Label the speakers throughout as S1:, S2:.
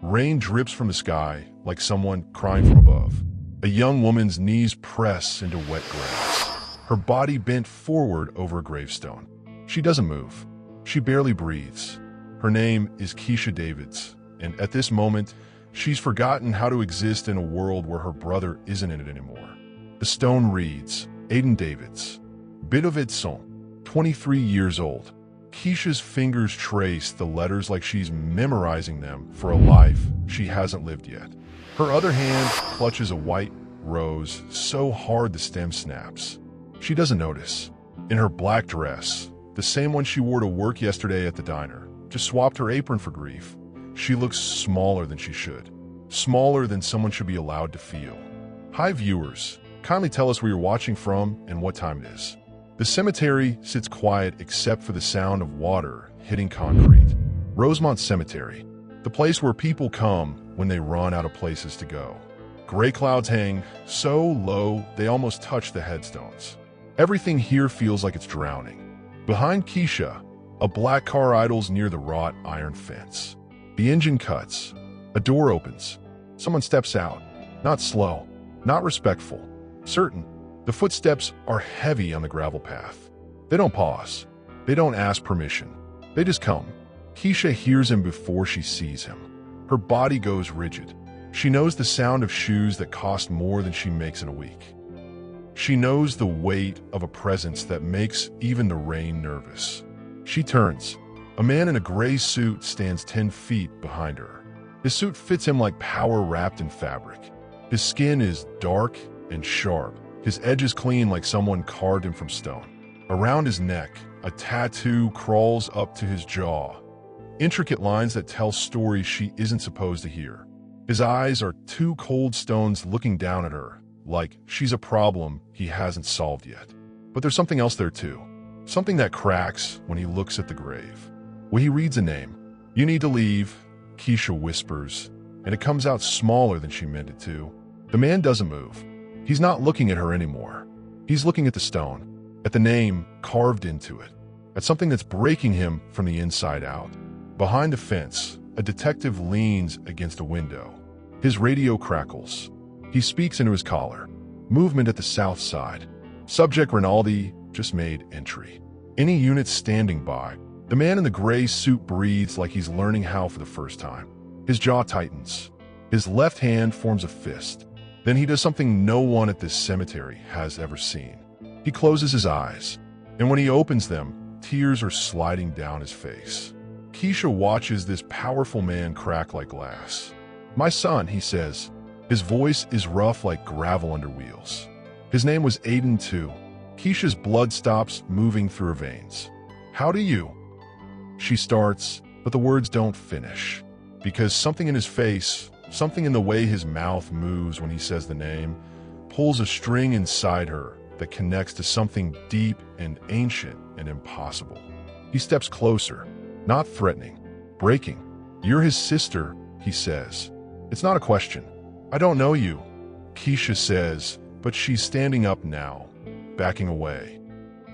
S1: Rain drips from the sky like someone crying from above. A young woman's knees press into wet grass, her body bent forward over a gravestone. She doesn't move. She barely breathes. Her name is Keisha Davids, and at this moment, she's forgotten how to exist in a world where her brother isn't in it anymore. The stone reads, Aiden Davids, Bidovidson, 23 years old. Keisha's fingers trace the letters like she's memorizing them for a life she hasn't lived yet. Her other hand clutches a white rose so hard the stem snaps. She doesn't notice. In her black dress, the same one she wore to work yesterday at the diner, just swapped her apron for grief. She looks smaller than she should. Smaller than someone should be allowed to feel. Hi viewers, kindly tell us where you're watching from and what time it is. The cemetery sits quiet except for the sound of water hitting concrete. Rosemont Cemetery, the place where people come when they run out of places to go. Gray clouds hang so low they almost touch the headstones. Everything here feels like it's drowning. Behind Keisha, a black car idles near the wrought iron fence. The engine cuts. A door opens. Someone steps out. Not slow, not respectful, certain. The footsteps are heavy on the gravel path. They don't pause. They don't ask permission. They just come. Keisha hears him before she sees him. Her body goes rigid. She knows the sound of shoes that cost more than she makes in a week. She knows the weight of a presence that makes even the rain nervous. She turns. A man in a gray suit stands 10 feet behind her. His suit fits him like power wrapped in fabric. His skin is dark and sharp. His edges clean like someone carved him from stone. Around his neck, a tattoo crawls up to his jaw. Intricate lines that tell stories she isn't supposed to hear. His eyes are two cold stones looking down at her, like she's a problem he hasn't solved yet. But there's something else there too. Something that cracks when he looks at the grave. When he reads a name, "You need to leave," Keisha whispers, and it comes out smaller than she meant it to. The man doesn't move. He's not looking at her anymore. He's looking at the stone, at the name carved into it, at something that's breaking him from the inside out. Behind the fence, a detective leans against a window. His radio crackles. He speaks into his collar. Movement at the south side. Subject Rinaldi just made entry. Any units standing by. The man in the gray suit breathes like he's learning how for the first time. His jaw tightens. His left hand forms a fist. Then he does something no one at this cemetery has ever seen. He closes his eyes, and when he opens them, tears are sliding down his face. Keisha watches this powerful man crack like glass. "My son," he says. His voice is rough like gravel under wheels. His name was Aiden too. Keisha's blood stops moving through her veins. "How do you?" She starts, but the words don't finish. Because something in his face, something in the way his mouth moves when he says the name, pulls a string inside her that connects to something deep and ancient and impossible. He steps closer, not threatening, breaking. "You're his sister," he says. It's not a question. "I don't know you," Keisha says, but she's standing up now, backing away.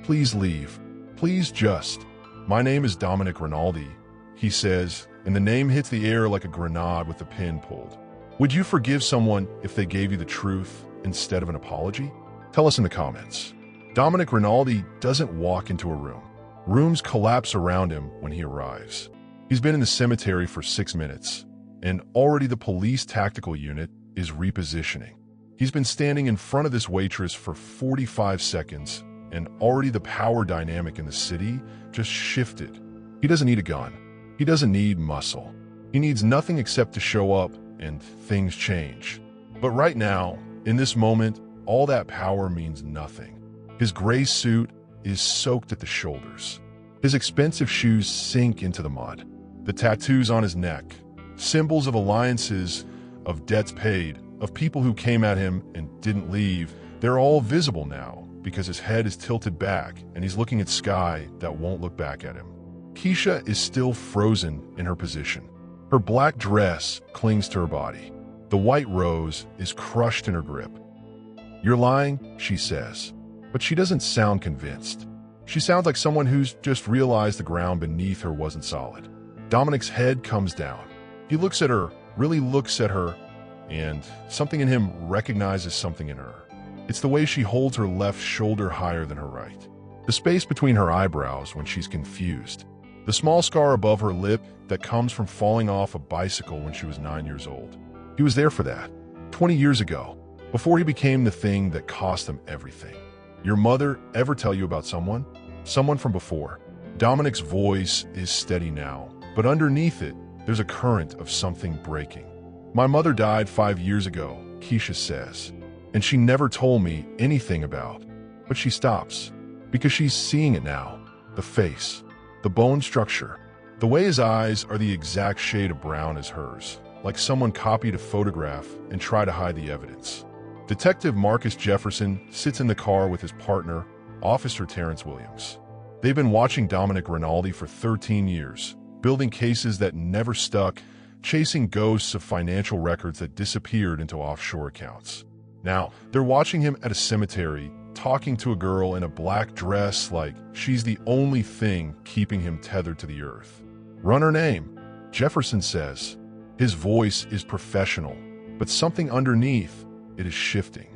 S1: "Please leave. Please just." "My name is Dominic Rinaldi," he says, and the name hits the air like a grenade with the pin pulled. Would you forgive someone if they gave you the truth instead of an apology? Tell us in the comments. Dominic Rinaldi doesn't walk into a room. Rooms collapse around him when he arrives. He's been in the cemetery for 6 minutes, and already the police tactical unit is repositioning. He's been standing in front of this waitress for 45 seconds, and already the power dynamic in the city just shifted. He doesn't need a gun. He doesn't need muscle. He needs nothing except to show up and things change. But right now, in this moment, all that power means nothing. His gray suit is soaked at the shoulders. His expensive shoes sink into the mud. The tattoos on his neck, symbols of alliances, of debts paid, of people who came at him and didn't leave, they're all visible now because his head is tilted back and he's looking at sky that won't look back at him. Keisha is still frozen in her position. Her black dress clings to her body. The white rose is crushed in her grip. "You're lying," she says, but she doesn't sound convinced. She sounds like someone who's just realized the ground beneath her wasn't solid. Dominic's head comes down. He looks at her really looks at her, and something in him recognizes something in her. It's the way she holds her left shoulder higher than her right. The space between her eyebrows when she's confused. The small scar above her lip that comes from falling off a bicycle when she was 9 years old. He was there for that, 20 years ago, before he became the thing that cost them everything. Your mother ever tell you about someone? Someone from before. Dominic's voice is steady now, but underneath it, there's a current of something breaking. My mother died 5 years ago, Keisha says, and she never told me anything about. But she stops, because she's seeing it now. The face, the bone structure, the way his eyes are the exact shade of brown as hers, like someone copied a photograph and tried to hide the evidence. Detective Marcus Jefferson sits in the car with his partner, Officer Terrence Williams. They've been watching Dominic Rinaldi for 13 years, building cases that never stuck, chasing ghosts of financial records that disappeared into offshore accounts. Now, they're watching him at a cemetery, talking to a girl in a black dress like she's the only thing keeping him tethered to the earth. Run her name, Jefferson says. His voice is professional, but something underneath it is shifting.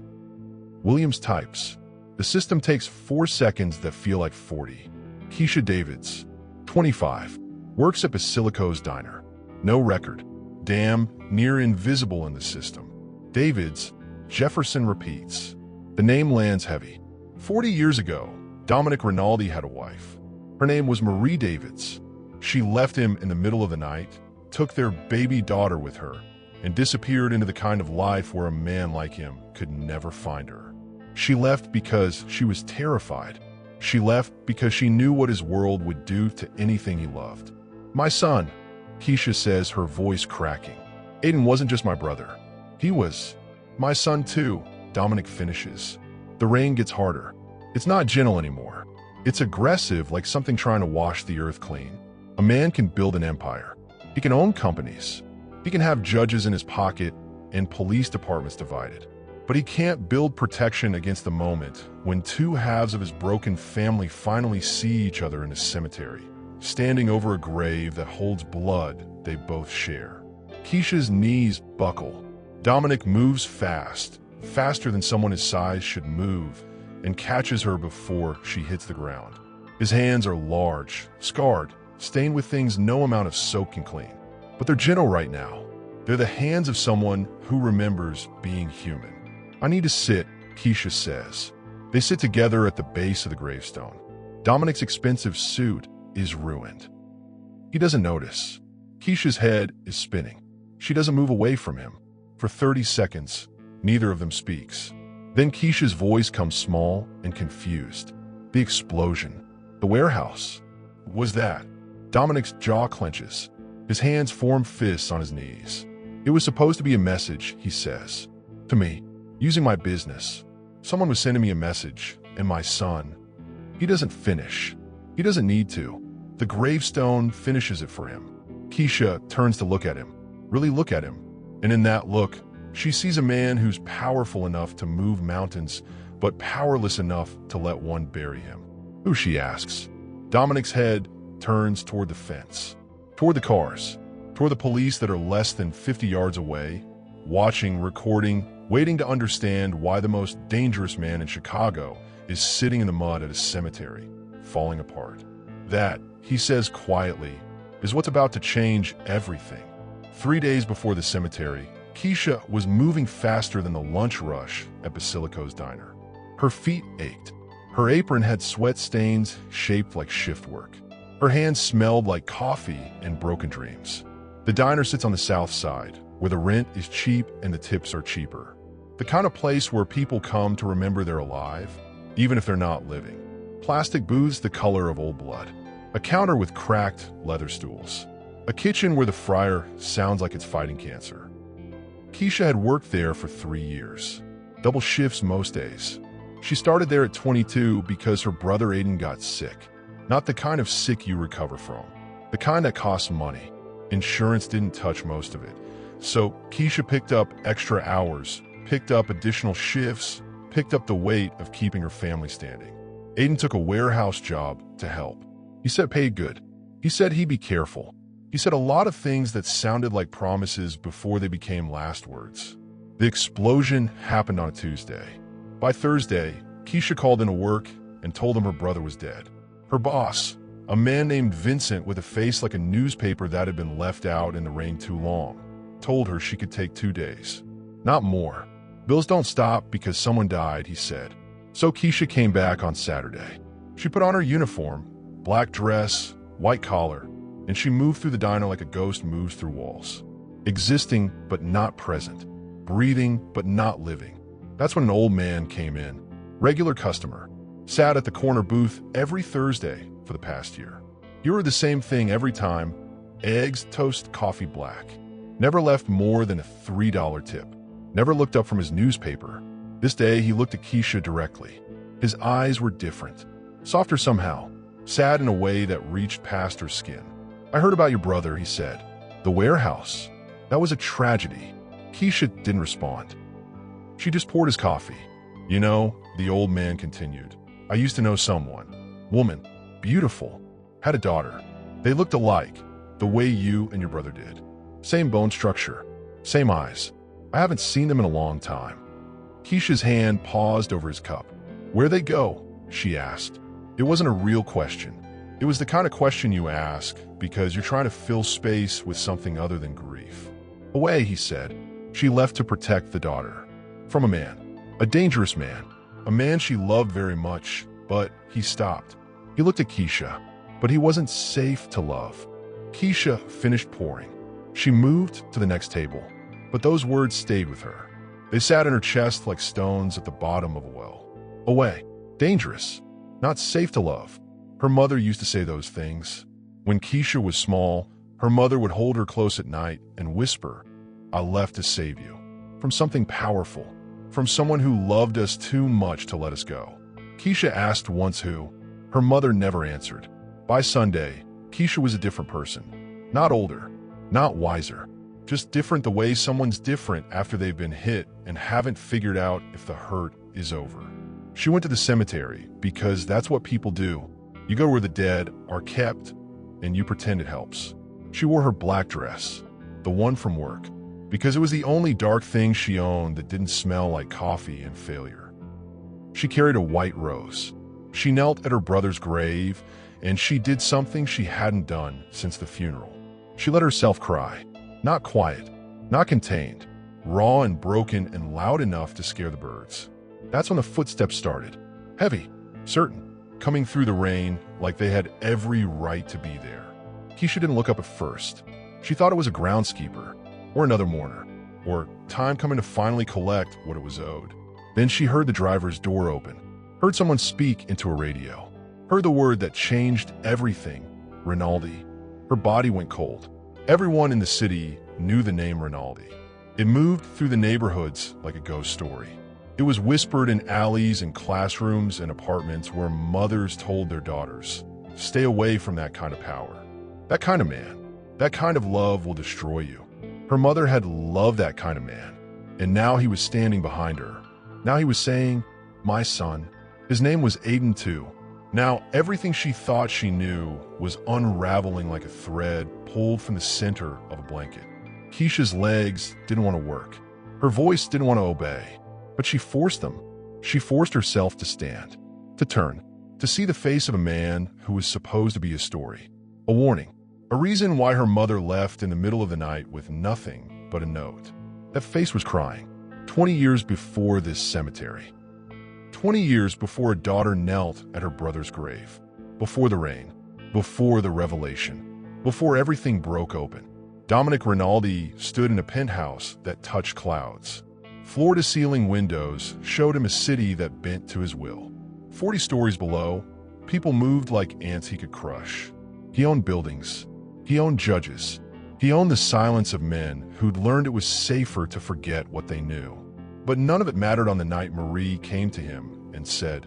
S1: Williams types. The system takes 4 seconds that feel like 40. Keisha Davids, 25, works at Basilico's diner. No record. Damn, near invisible in the system. Davids, Jefferson repeats. The name lands heavy. 40 years ago, Dominic Rinaldi had a wife. Her name was Marie Davids. She left him in the middle of the night, took their baby daughter with her, and disappeared into the kind of life where a man like him could never find her. She left because she was terrified. She left because she knew what his world would do to anything he loved. My son, Keisha says, her voice cracking. Aiden wasn't just my brother. He was my son too, Dominic finishes. The rain gets harder. It's not gentle anymore. It's aggressive, like something trying to wash the earth clean. A man can build an empire. He can own companies. He can have judges in his pocket and police departments divided. But he can't build protection against the moment when two halves of his broken family finally see each other in a cemetery, standing over a grave that holds blood they both share. Keisha's knees buckle. Dominic moves fast, faster than someone his size should move, and catches her before she hits the ground. His hands are large, scarred, stained with things no amount of soap can clean. But they're gentle right now. They're the hands of someone who remembers being human. I need to sit, Keisha says. They sit together at the base of the gravestone. Dominic's expensive suit is ruined. He doesn't notice. Keisha's head is spinning. She doesn't move away from him. For 30 seconds, neither of them speaks. Then Keisha's voice comes small and confused. The explosion. The warehouse. Was that? Dominic's jaw clenches. His hands form fists on his knees. It was supposed to be a message, he says. To me. Using my business. Someone was sending me a message, and my son. He doesn't finish. He doesn't need to. The gravestone finishes it for him. Keisha turns to look at him, really look at him. And in that look, she sees a man who's powerful enough to move mountains, but powerless enough to let one bury him. Who, she asks. Dominic's head turns toward the fence, toward the cars, toward the police that are less than 50 yards away, watching, recording, waiting to understand why the most dangerous man in Chicago is sitting in the mud at a cemetery, falling apart. That, he says quietly, is what's about to change everything. 3 days before the cemetery, Keisha was moving faster than the lunch rush at Basilico's diner. Her feet ached. Her apron had sweat stains shaped like shift work. Her hands smelled like coffee and broken dreams. The diner sits on the south side, where the rent is cheap and the tips are cheaper. The kind of place where people come to remember they're alive, even if they're not living. Plastic booths the color of old blood. A counter with cracked leather stools. A kitchen where the fryer sounds like it's fighting cancer. Keisha had worked there for 3 years. Double shifts most days. She started there at 22 because her brother Aiden got sick. Not the kind of sick you recover from. The kind that costs money. Insurance didn't touch most of it. So Keisha picked up extra hours, picked up additional shifts, picked up the weight of keeping her family standing. Aiden took a warehouse job to help. He said paid good. He said he'd be careful. He said a lot of things that sounded like promises before they became last words. The explosion happened on a Tuesday. By Thursday, Keisha called into work and told him her brother was dead. Her boss, a man named Vincent with a face like a newspaper that had been left out in the rain too long, told her she could take 2 days. Not more. Bills don't stop because someone died, he said. So Keisha came back on Saturday. She put on her uniform, black dress, white collar, and she moved through the diner like a ghost moves through walls. Existing but not present. Breathing but not living. That's when an old man came in. Regular customer. Sat at the corner booth every Thursday for the past year. He ordered the same thing every time. Eggs, toast, coffee, black. Never left more than a $3 tip. Never looked up from his newspaper. This day he looked at Keisha directly. His eyes were different. Softer somehow. Sad in a way that reached past her skin. I heard about your brother, he said. The warehouse. That was a tragedy. Keisha didn't respond. She just poured his coffee. You know, the old man continued. I used to know someone. Woman. Beautiful. Had a daughter. They looked alike. The way you and your brother did. Same bone structure. Same eyes. I haven't seen them in a long time. Keisha's hand paused over his cup. Where'd they go? She asked. It wasn't a real question. It was the kind of question you ask because you're trying to fill space with something other than grief. Away, he said. She left to protect the daughter. From a man. A dangerous man. A man she loved very much, but he stopped. He looked at Keisha, but he wasn't safe to love. Keisha finished pouring. She moved to the next table, but those words stayed with her. They sat in her chest like stones at the bottom of a well. Away. Dangerous. Not safe to love. Her mother used to say those things. When Keisha was small, her mother would hold her close at night and whisper, I left to save you. From something powerful. From someone who loved us too much to let us go. Keisha asked once who. Her mother never answered. By Sunday, Keisha was a different person. Not older. Not wiser. Just different the way someone's different after they've been hit and haven't figured out if the hurt is over. She went to the cemetery because that's what people do. You go where the dead are kept and you pretend it helps. She wore her black dress, the one from work, because it was the only dark thing she owned that didn't smell like coffee and failure. She carried a white rose. She knelt at her brother's grave and she did something she hadn't done since the funeral. She let herself cry. Not quiet, not contained, raw and broken and loud enough to scare the birds. That's when the footsteps started. Heavy, certain, coming through the rain like they had every right to be there. Keisha didn't look up at first. She thought it was a groundskeeper, or another mourner, or time coming to finally collect what it was owed. Then she heard the driver's door open, heard someone speak into a radio, heard the word that changed everything, Rinaldi. Her body went cold. Everyone in the city knew the name Rinaldi. It moved through the neighborhoods like a ghost story. It was whispered in alleys and classrooms and apartments where mothers told their daughters, stay away from that kind of power. That kind of man, that kind of love will destroy you. Her mother had loved that kind of man, and now he was standing behind her. Now he was saying, my son. His name was Aiden too. Now everything she thought she knew was unraveling like a thread pulled from the center of a blanket. Keisha's legs didn't want to work. Her voice didn't want to obey. But she forced them. She forced herself to stand, to turn, to see the face of a man who was supposed to be a story, a warning, a reason why her mother left in the middle of the night with nothing but a note. That face was crying. 20 years before this cemetery. 20 years before a daughter knelt at her brother's grave. Before the rain. Before the revelation. Before everything broke open. Dominic Rinaldi stood in a penthouse that touched clouds. Floor-to-ceiling windows showed him a city that bent to his will. 40 stories below, people moved like ants he could crush. He owned buildings. He owned judges. He owned the silence of men who'd learned it was safer to forget what they knew. But none of it mattered on the night Marie came to him and said,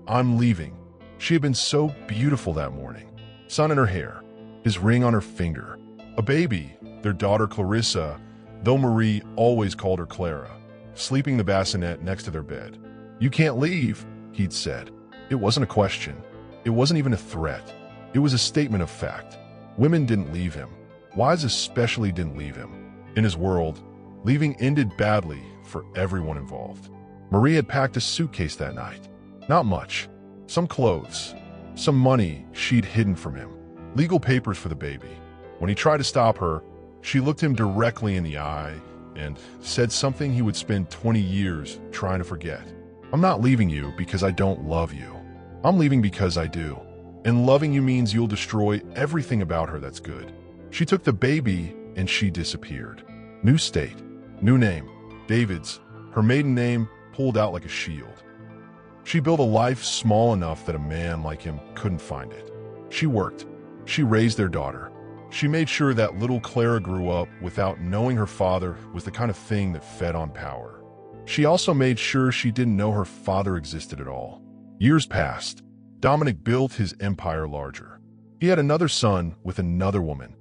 S1: I'm leaving. She had been so beautiful that morning. Sun in her hair, his ring on her finger, a baby, their daughter Clarissa, though Marie always called her Clara, sleeping the bassinet next to their bed. You can't leave, he'd said. It wasn't a question. It wasn't even a threat. It was a statement of fact. Women didn't leave him. Wise especially didn't leave him. In his world, leaving ended badly for everyone involved. Marie had packed a suitcase that night. Not much. Some clothes. Some money she'd hidden from him. Legal papers for the baby. When he tried to stop her, she looked him directly in the eye and said something he would spend 20 years trying to forget. I'm not leaving you because I don't love you. I'm leaving because I do. And loving you means you'll destroy everything about her that's good. She took the baby and she disappeared. New state, new name, David's, her maiden name pulled out like a shield. She built a life small enough that a man like him couldn't find it. She worked. She raised their daughter. She made sure that little Clara grew up without knowing her father was the kind of thing that fed on power. She also made sure she didn't know her father existed at all. Years passed. Dominic built his empire larger. He had another son with another woman,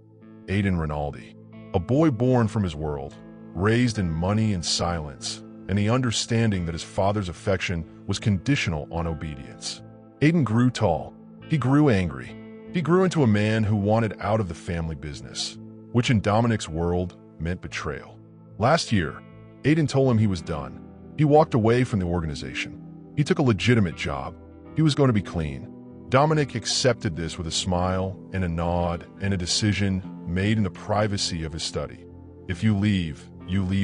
S1: Aiden Rinaldi, a boy born from his world, raised in money and silence, and the understanding that his father's affection was conditional on obedience. Aiden grew tall. He grew angry. He grew into a man who wanted out of the family business, which in Dominic's world meant betrayal. Last year, Aiden told him he was done. He walked away from the organization. He took a legitimate job. He was going to be clean. Dominic accepted this with a smile and a nod and a decision made in the privacy of his study. If you leave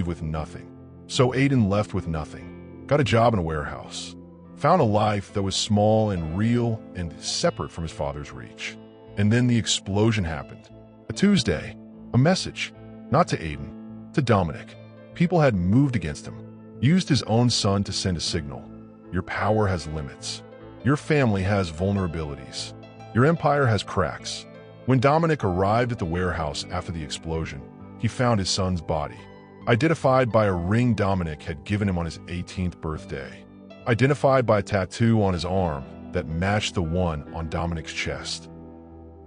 S1: with nothing. So Aiden left with nothing, got a job in a warehouse, found a life that was small and real and separate from his father's reach. And then the explosion happened. A Tuesday, a message, not to Aiden, to Dominic. People had moved against him, used his own son to send a signal. Your power has limits. Your family has vulnerabilities. Your empire has cracks. When Dominic arrived at the warehouse after the explosion, he found his son's body, identified by a ring Dominic had given him on his 18th birthday, identified by a tattoo on his arm that matched the one on Dominic's chest.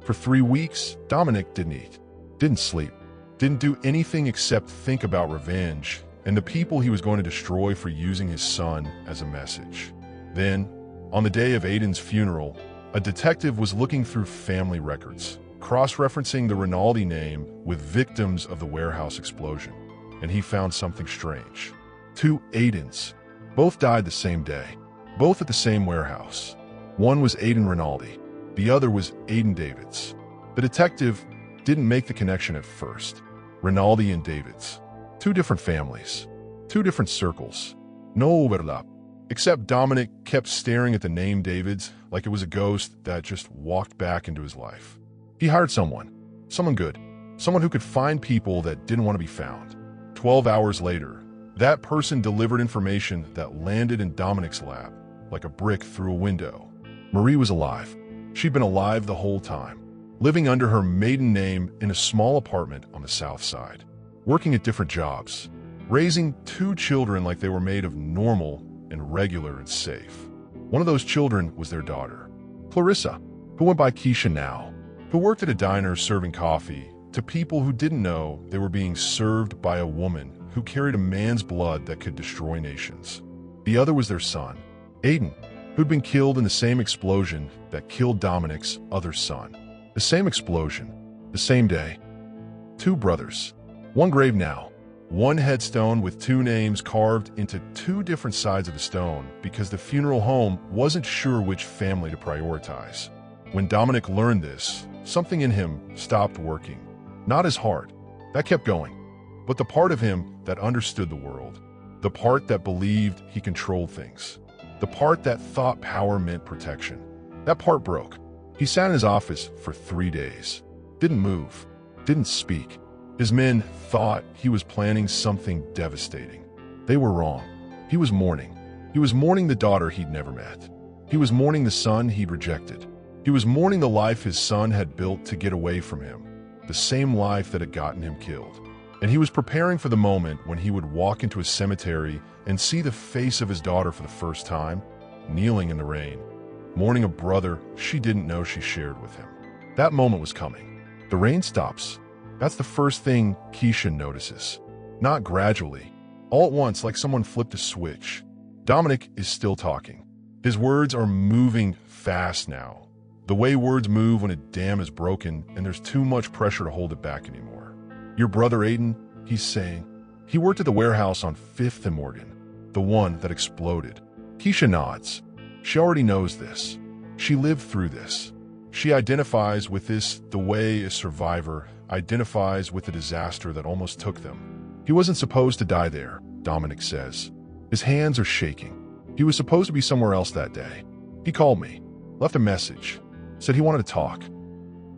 S1: For 3 weeks, Dominic didn't eat, didn't sleep, didn't do anything except think about revenge and the people he was going to destroy for using his son as a message. Then, on the day of Aiden's funeral, a detective was looking through family records, cross-referencing the Rinaldi name with victims of the warehouse explosion, and he found something strange. 2 Aidens. Both died the same day, both at the same warehouse. One was Aiden Rinaldi, the other was Aiden Davids. The detective didn't make the connection at first. Rinaldi and Davids. 2 different families, 2 different circles. No overlap. Except Dominic kept staring at the name Davids like it was a ghost that just walked back into his life. He hired someone good, someone who could find people that didn't want to be found. 12 hours later, that person delivered information that landed in Dominic's lab like a brick through a window. Marie was alive. She'd been alive the whole time, living under her maiden name in a small apartment on the south side, working at different jobs, raising 2 children like they were made of normal and regular and safe. One of those children was their daughter, Clarissa, who went by Keisha now, who worked at a diner serving coffee to people who didn't know they were being served by a woman who carried a man's blood that could destroy nations. The other was their son, Aiden, who'd been killed in the same explosion that killed Dominic's other son. The same explosion, the same day. 2 brothers, one grave now, one headstone with 2 names carved into 2 different sides of the stone because the funeral home wasn't sure which family to prioritize. When Dominic learned this, something in him stopped working. Not his heart, that kept going, but the part of him that understood the world, the part that believed he controlled things, the part that thought power meant protection. That part broke. He sat in his office for 3 days, didn't move, didn't speak. His men thought he was planning something devastating. They were wrong. He was mourning. He was mourning the daughter he'd never met. He was mourning the son he'd rejected. He was mourning the life his son had built to get away from him, the same life that had gotten him killed. And he was preparing for the moment when he would walk into a cemetery and see the face of his daughter for the first time, kneeling in the rain, mourning a brother she didn't know she shared with him. That moment was coming. The rain stops. That's the first thing Keisha notices. Not gradually, all at once like someone flipped a switch. Dominic is still talking. His words are moving fast now, The way words move when a dam is broken and there's too much pressure to hold it back anymore. Your brother Aiden, he's saying. He worked at the warehouse on 5th and Morgan, the one that exploded. Keisha nods. She already knows this. She lived through this. She identifies with this the way a survivor identifies with the disaster that almost took them. He wasn't supposed to die there, Dominic says. His hands are shaking. He was supposed to be somewhere else that day. He called me, left a message, said he wanted to talk,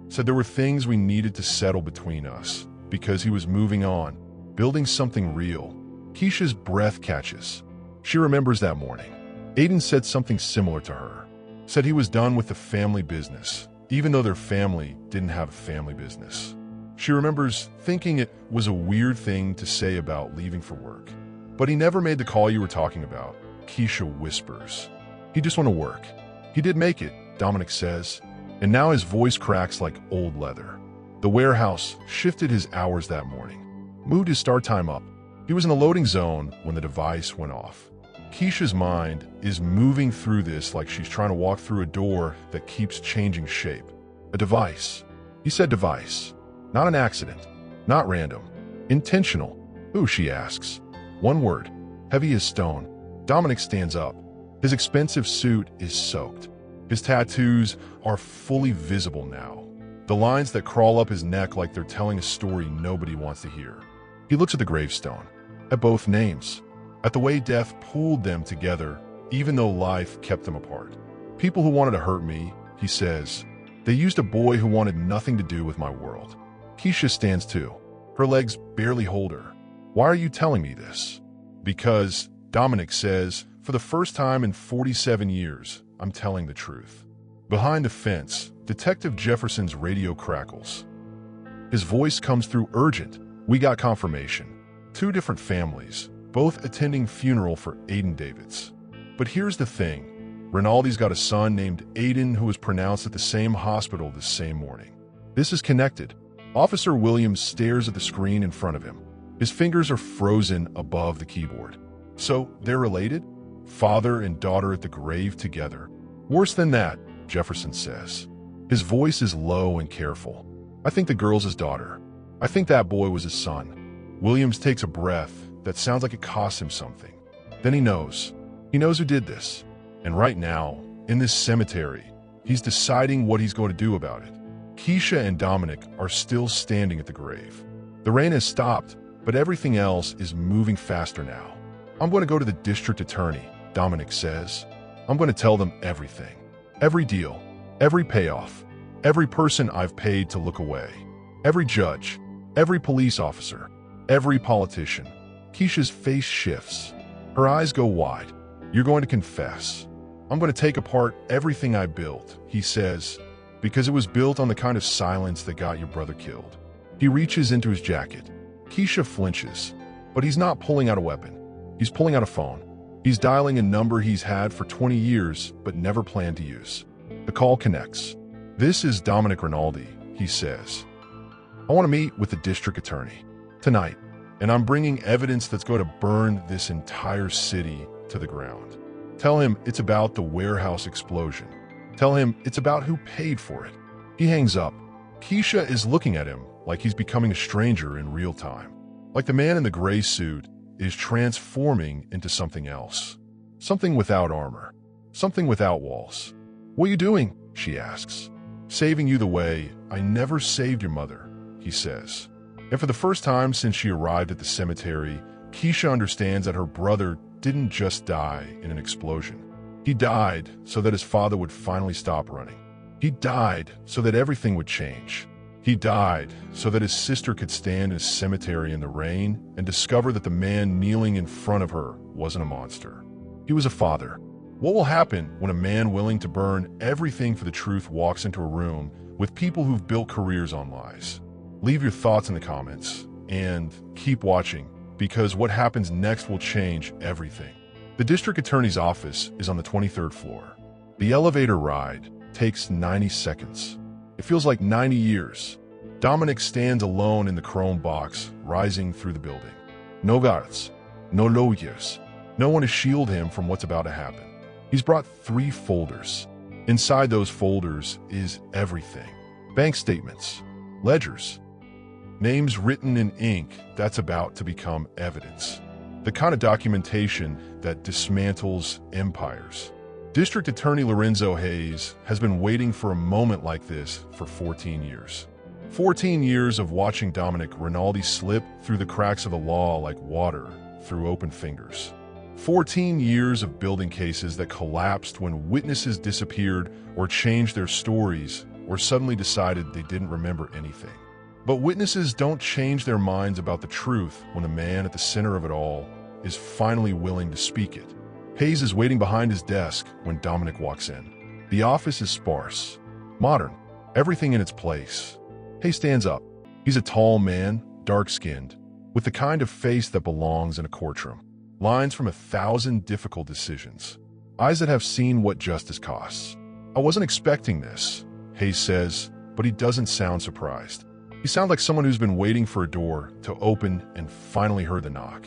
S1: said there were things we needed to settle between us because he was moving on, building something real. Keisha's breath catches. She remembers that morning. Aiden said something similar to her. Said he was done with the family business, even though their family didn't have a family business. She remembers thinking it was a weird thing to say about leaving for work. But he never made the call you were talking about, Keisha whispers. He just wanted to work. He did make it, Dominic says, and now his voice cracks like old leather. The warehouse shifted his hours that morning, moved his start time up. He was in the loading zone when the device went off. Keisha's mind is moving through this like she's trying to walk through a door that keeps changing shape. A device. He said device. Not an accident. Not random. Intentional. Who, she asks. One word. Heavy as stone. Dominic stands up. His expensive suit is soaked. His tattoos are fully visible now. The lines that crawl up his neck like they're telling a story nobody wants to hear. He looks at the gravestone. At both names. At the way death pulled them together, even though life kept them apart. People who wanted to hurt me, he says. They used a boy who wanted nothing to do with my world. Keisha stands too. Her legs barely hold her. Why are you telling me this? Because, Dominic says, for the first time in 47 years, I'm telling the truth. Behind the fence, Detective Jefferson's radio crackles. His voice comes through urgent. We got confirmation. 2 different families, both attending funeral for Aiden Davids. But here's the thing. Rinaldi's got a son named Aiden who was pronounced at the same hospital the same morning. This is connected. Officer Williams stares at the screen in front of him. His fingers are frozen above the keyboard. So, they're related? Father and daughter at the grave together. Worse than that, Jefferson says. His voice is low and careful. I think the girl's his daughter. I think that boy was his son. Williams takes a breath that sounds like it cost him something. Then he knows. He knows who did this. And right now, in this cemetery, he's deciding what he's going to do about it. Keisha and Dominic are still standing at the grave. The rain has stopped, but everything else is moving faster now. I'm going to go to the district attorney, Dominic says. I'm going to tell them everything. Every deal, every payoff, every person I've paid to look away, every judge, every police officer, every politician. Keisha's face shifts. Her eyes go wide. You're going to confess. I'm going to take apart everything I built, he says, because it was built on the kind of silence that got your brother killed. He reaches into his jacket. Keisha flinches, but he's not pulling out a weapon. He's pulling out a phone. He's dialing a number he's had for 20 years but never planned to use. The call connects. This is Dominic Rinaldi, he says. I want to meet with the district attorney tonight, and I'm bringing evidence that's going to burn this entire city to the ground. Tell him it's about the warehouse explosion. Tell him it's about who paid for it. He hangs up. Keisha is looking at him like he's becoming a stranger in real time. Like the man in the gray suit is transforming into something else. Something without armor. Something without walls. What are you doing? She asks. Saving you the way I never saved your mother, he says. And for the first time since she arrived at the cemetery, Keisha understands that her brother didn't just die in an explosion. He died so that his father would finally stop running. He died so that everything would change. He died so that his sister could stand in a cemetery in the rain and discover that the man kneeling in front of her wasn't a monster. He was a father. What will happen when a man willing to burn everything for the truth walks into a room with people who've built careers on lies? Leave your thoughts in the comments and keep watching, because what happens next will change everything. The district attorney's office is on the 23rd floor. The elevator ride takes 90 seconds. It feels like 90 years. Dominic stands alone in the chrome box, rising through the building. No guards, no lawyers. No one to shield him from what's about to happen. He's brought 3 folders. Inside those folders is everything. Bank statements, ledgers, names written in ink that's about to become evidence. The kind of documentation that dismantles empires. District Attorney Lorenzo Hayes has been waiting for a moment like this for 14 years. 14 years of watching Dominic Rinaldi slip through the cracks of the law like water through open fingers. 14 years of building cases that collapsed when witnesses disappeared or changed their stories or suddenly decided they didn't remember anything. But witnesses don't change their minds about the truth when the man at the center of it all is finally willing to speak it. Hayes is waiting behind his desk when Dominic walks in. The office is sparse, modern, everything in its place. Hayes stands up. He's a tall man, dark-skinned, with the kind of face that belongs in a courtroom. Lines from 1,000 difficult decisions. Eyes that have seen what justice costs. I wasn't expecting this, Hayes says, but he doesn't sound surprised. He sounds like someone who's been waiting for a door to open and finally heard the knock.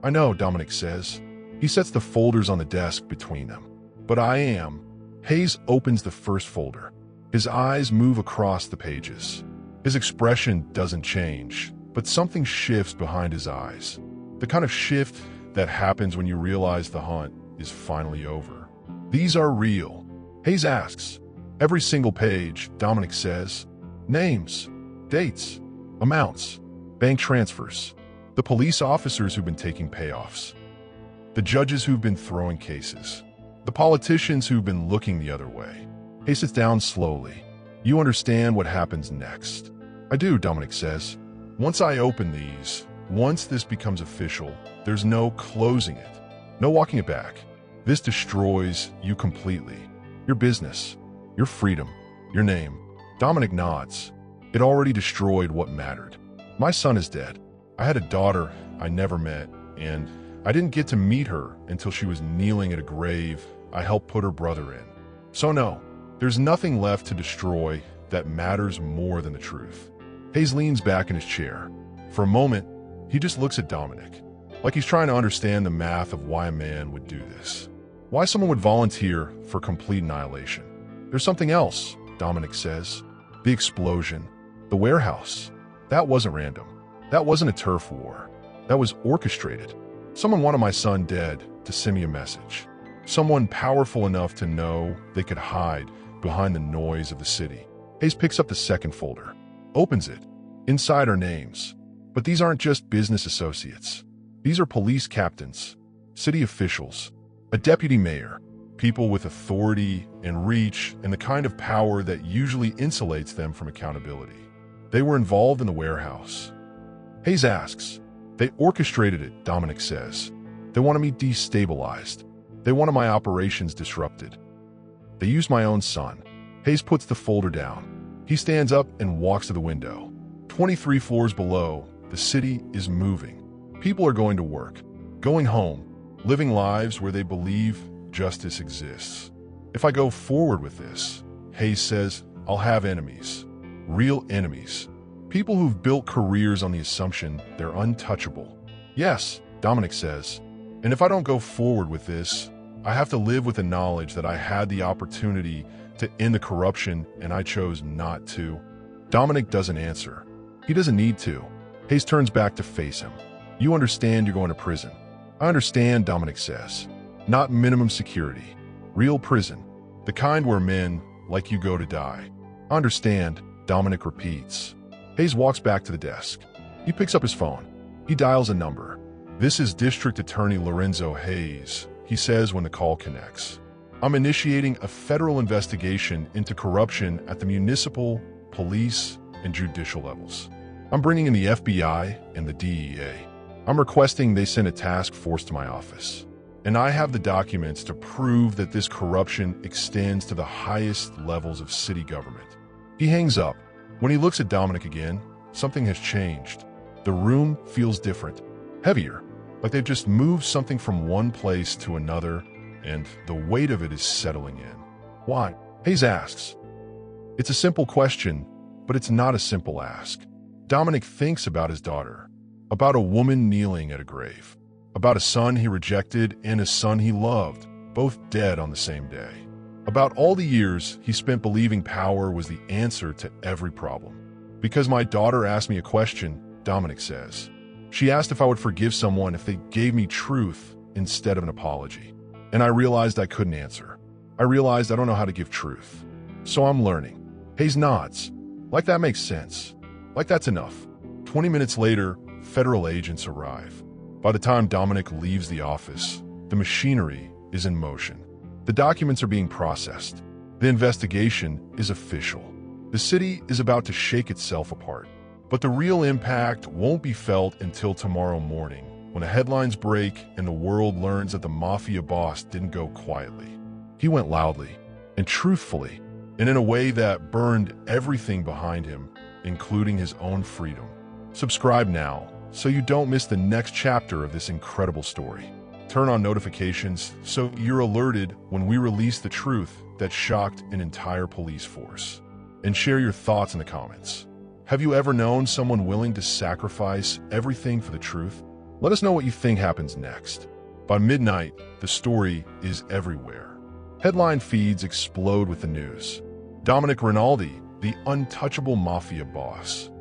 S1: I know, Dominic says. He sets the folders on the desk between them. But I am. Hayes opens the first folder. His eyes move across the pages. His expression doesn't change, but something shifts behind his eyes. The kind of shift that happens when you realize the hunt is finally over. These are real. Hayes asks. Every single page, Dominic says. Names, dates, amounts, bank transfers, the police officers who've been taking payoffs, the judges who've been throwing cases, the politicians who've been looking the other way. Hayes sits down slowly. You understand what happens next. I do, Dominic says. Once I open these, once this becomes official, there's no closing it, no walking it back. This destroys you completely. Your business, your freedom, your name. Dominic nods. It already destroyed what mattered. My son is dead. I had a daughter I never met, and I didn't get to meet her until she was kneeling at a grave I helped put her brother in. So no, there's nothing left to destroy that matters more than the truth. Hayes leans back in his chair. For a moment, he just looks at Dominic, like he's trying to understand the math of why a man would do this. Why someone would volunteer for complete annihilation. There's something else, Dominic says. The explosion. The warehouse. That wasn't random. That wasn't a turf war. That was orchestrated. Someone wanted my son dead to send me a message. Someone powerful enough to know they could hide behind the noise of the city. Hayes picks up the second folder, opens it. Inside are names. But these aren't just business associates. These are police captains, city officials, a deputy mayor, people with authority and reach and the kind of power that usually insulates them from accountability. They were involved in the warehouse. Hayes asks. They orchestrated it, Dominic says. They wanted me destabilized. They wanted my operations disrupted. They used my own son. Hayes puts the folder down. He stands up and walks to the window. 23 floors below, the city is moving. People are going to work, going home, living lives where they believe justice exists. If I go forward with this, Hayes says, I'll have enemies. Real enemies. People who've built careers on the assumption they're untouchable. Yes, Dominic says. And if I don't go forward with this, I have to live with the knowledge that I had the opportunity to end the corruption and I chose not to. Dominic doesn't answer. He doesn't need to. Hayes turns back to face him. You understand you're going to prison. I understand, Dominic says. Not minimum security. Real prison. The kind where men like you go to die. I understand, Dominic repeats. Hayes walks back to the desk. He picks up his phone. He dials a number. This is District Attorney Lorenzo Hayes, he says when the call connects. I'm initiating a federal investigation into corruption at the municipal, police, and judicial levels. I'm bringing in the FBI and the DEA. I'm requesting they send a task force to my office. And I have the documents to prove that this corruption extends to the highest levels of city government. He hangs up. When he looks at Dominic again, something has changed. The room feels different, heavier, like they've just moved something from one place to another, and the weight of it is settling in. Why? Hayes asks. It's a simple question, but it's not a simple ask. Dominic thinks about his daughter, about a woman kneeling at a grave, about a son he rejected and a son he loved, both dead on the same day. About all the years he spent believing power was the answer to every problem. Because my daughter asked me a question, Dominic says. She asked if I would forgive someone if they gave me truth instead of an apology. And I realized I couldn't answer. I realized I don't know how to give truth. So I'm learning. Hayes nods. Like that makes sense. Like that's enough. 20 minutes later, federal agents arrive. By the time Dominic leaves the office, the machinery is in motion. The documents are being processed. The investigation is official. The city is about to shake itself apart. But the real impact won't be felt until tomorrow morning, when the headlines break and the world learns that the Mafia boss didn't go quietly. He went loudly and truthfully, and in a way that burned everything behind him, including his own freedom. Subscribe now so you don't miss the next chapter of this incredible story. Turn on notifications so you're alerted when we release the truth that shocked an entire police force. And share your thoughts in the comments. Have you ever known someone willing to sacrifice everything for the truth? Let us know what you think happens next. By midnight, the story is everywhere. Headline feeds explode with the news. Dominic Rinaldi, the untouchable Mafia boss,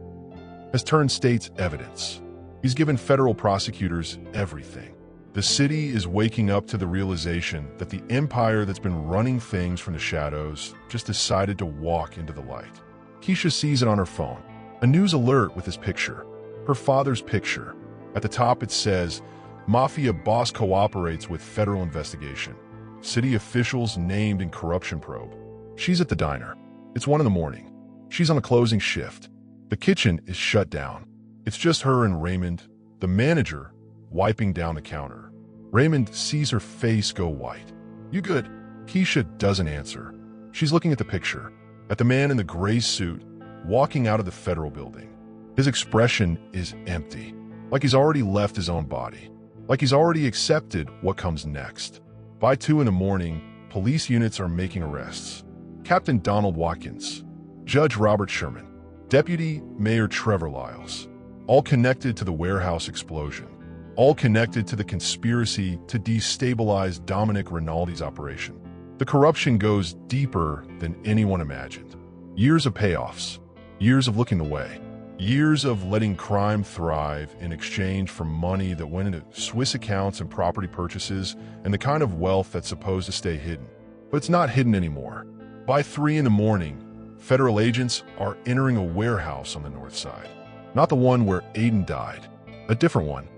S1: has turned state's evidence. He's given federal prosecutors everything. The city is waking up to the realization that the empire that's been running things from the shadows just decided to walk into the light. Keisha sees it on her phone. A news alert with his picture. Her father's picture. At the top it says, Mafia boss cooperates with federal investigation. City officials named in corruption probe. She's at the diner. It's 1 a.m. She's on a closing shift. The kitchen is shut down. It's just her and Raymond, the manager, wiping down the counter. Raymond sees her face go white. You good? Keisha doesn't answer. She's looking at the picture, at the man in the gray suit, walking out of the federal building. His expression is empty, like he's already left his own body, like he's already accepted what comes next. By 2 a.m, police units are making arrests. Captain Donald Watkins, Judge Robert Sherman, Deputy Mayor Trevor Lyles, all connected to the warehouse explosion, all connected to the conspiracy to destabilize Dominic Rinaldi's operation. The corruption goes deeper than anyone imagined. Years of payoffs, years of looking away, years of letting crime thrive in exchange for money that went into Swiss accounts and property purchases and the kind of wealth that's supposed to stay hidden. But it's not hidden anymore. By 3 a.m, federal agents are entering a warehouse on the north side. Not the one where Aiden died, a different one.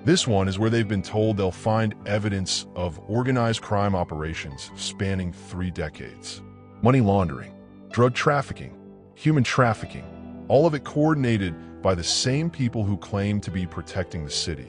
S1: This one is where they've been told they'll find evidence of organized crime operations spanning 3 decades. Money laundering, drug trafficking, human trafficking, all of it coordinated by the same people who claim to be protecting the city.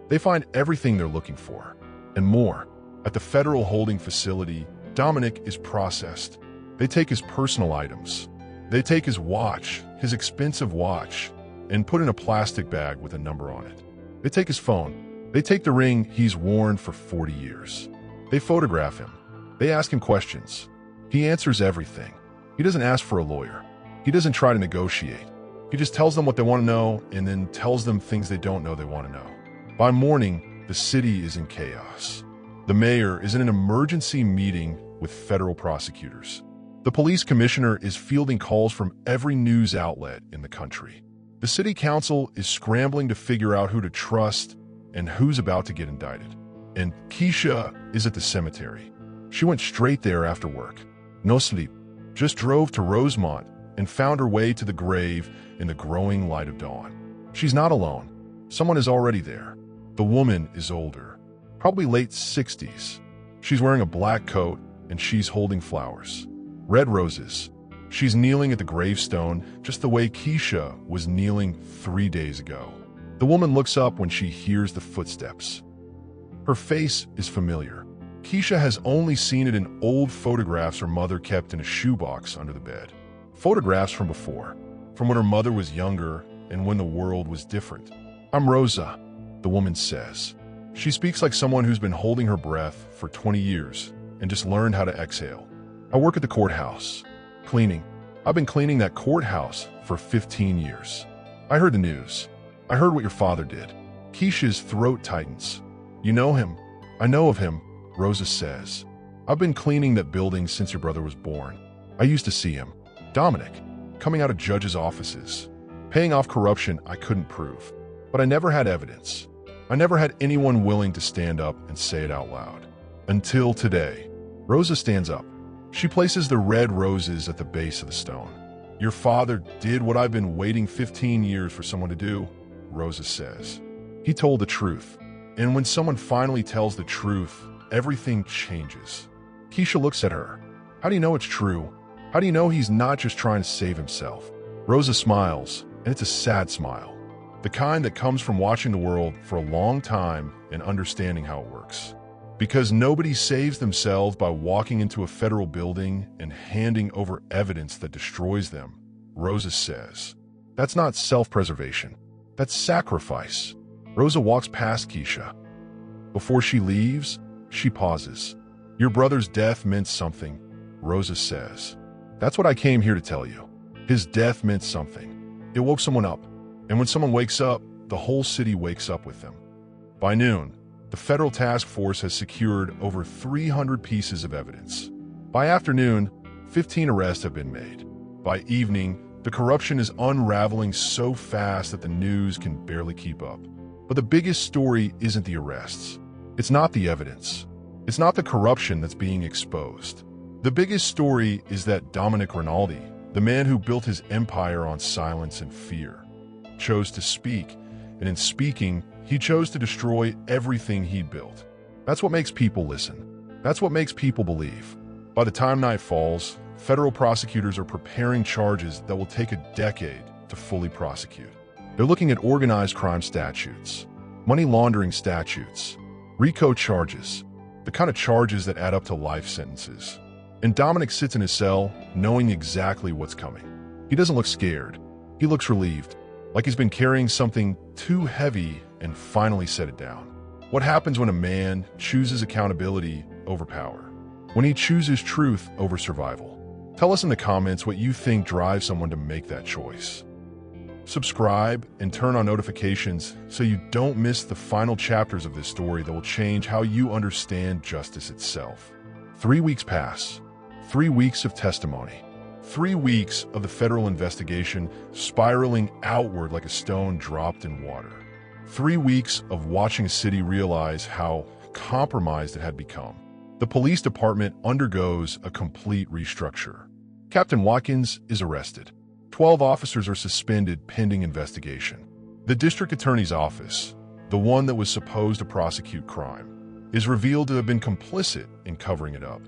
S1: They find everything they're looking for, and more. At the federal holding facility, Dominic is processed. They take his personal items. They take his watch, his expensive watch, and put in a plastic bag with a number on it. They take his phone. They take the ring he's worn for 40 years. They photograph him. They ask him questions. He answers everything. He doesn't ask for a lawyer. He doesn't try to negotiate. He just tells them what they want to know and then tells them things they don't know they want to know. By morning, the city is in chaos. The mayor is in an emergency meeting with federal prosecutors. The police commissioner is fielding calls from every news outlet in the country. The city council is scrambling to figure out who to trust and who's about to get indicted. And Keisha is at the cemetery. She went straight there after work. No sleep. Just drove to Rosemont and found her way to the grave in the growing light of dawn. She's not alone. Someone is already there. The woman is older, probably late 60s. She's wearing a black coat and she's holding flowers. Red roses. She's kneeling at the gravestone just the way Keisha was kneeling 3 days ago. The woman looks up when she hears the footsteps. Her face is familiar. Keisha has only seen it in old photographs her mother kept in a shoebox under the bed. Photographs from before, from when her mother was younger and when the world was different. I'm Rosa, the woman says. She speaks like someone who's been holding her breath for 20 years and just learned how to exhale. I work at the courthouse. Cleaning. I've been cleaning that courthouse for 15 years. I heard the news. I heard what your father did. Keisha's throat tightens. You know him. I know of him, Rosa says. I've been cleaning that building since your brother was born. I used to see him, Dominic, coming out of judges' offices, paying off corruption I couldn't prove. But I never had evidence. I never had anyone willing to stand up and say it out loud. Until today. Rosa stands up. She places the red roses at the base of the stone. Your father did what I've been waiting 15 years for someone to do, Rosa says. He told the truth. And when someone finally tells the truth, everything changes. Keisha looks at her. How do you know it's true? How do you know he's not just trying to save himself? Rosa smiles, and it's a sad smile. The kind that comes from watching the world for a long time and understanding how it works. Because nobody saves themselves by walking into a federal building and handing over evidence that destroys them, Rosa says. That's not self-preservation. That's sacrifice. Rosa walks past Keisha. Before she leaves, she pauses. Your brother's death meant something, Rosa says. That's what I came here to tell you. His death meant something. It woke someone up. And when someone wakes up, the whole city wakes up with them. By noon, the federal task force has secured over 300 pieces of evidence. By afternoon, 15 arrests have been made. By evening, the corruption is unraveling so fast that the news can barely keep up. But the biggest story isn't the arrests. It's not the evidence. It's not the corruption that's being exposed. The biggest story is that Dominic Rinaldi, the man who built his empire on silence and fear, chose to speak, and in speaking, he chose to destroy everything he'd built. That's what makes people listen. That's what makes people believe. By the time night falls, federal prosecutors are preparing charges that will take a decade to fully prosecute. They're looking at organized crime statutes, money laundering statutes, RICO charges, the kind of charges that add up to life sentences. And Dominic sits in his cell, knowing exactly what's coming. He doesn't look scared. He looks relieved, like he's been carrying something too heavy and finally set it down. What happens when a man chooses accountability over power? When he chooses truth over survival? Tell us in the comments what you think drives someone to make that choice. Subscribe and turn on notifications so you don't miss the final chapters of this story that will change how you understand justice itself. 3 weeks pass. 3 weeks of testimony. 3 weeks of the federal investigation spiraling outward like a stone dropped in water. 3 weeks of watching a city realize how compromised it had become. The police department undergoes a complete restructure. Captain Watkins is arrested. 12 officers are suspended pending investigation. The district attorney's office, the one that was supposed to prosecute crime, is revealed to have been complicit in covering it up.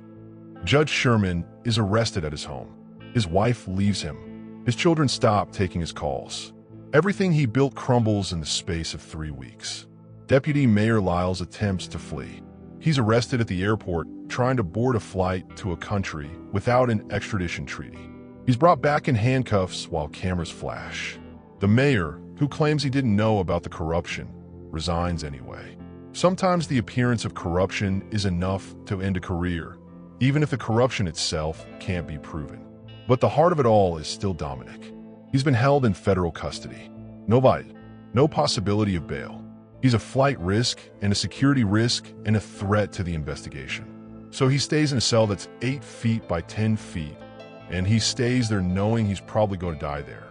S1: Judge Sherman is arrested at his home. His wife leaves him. His children stop taking his calls. Everything he built crumbles in the space of 3 weeks. Deputy Mayor Lyles attempts to flee. He's arrested at the airport trying to board a flight to a country without an extradition treaty. He's brought back in handcuffs while cameras flash. The mayor, who claims he didn't know about the corruption, resigns anyway. Sometimes the appearance of corruption is enough to end a career, even if the corruption itself can't be proven. But the heart of it all is still Dominic. He's been held in federal custody. No possibility of bail. He's a flight risk and a security risk and a threat to the investigation. So he stays in a cell that's 8 feet by 10 feet, and he stays there knowing he's probably going to die there.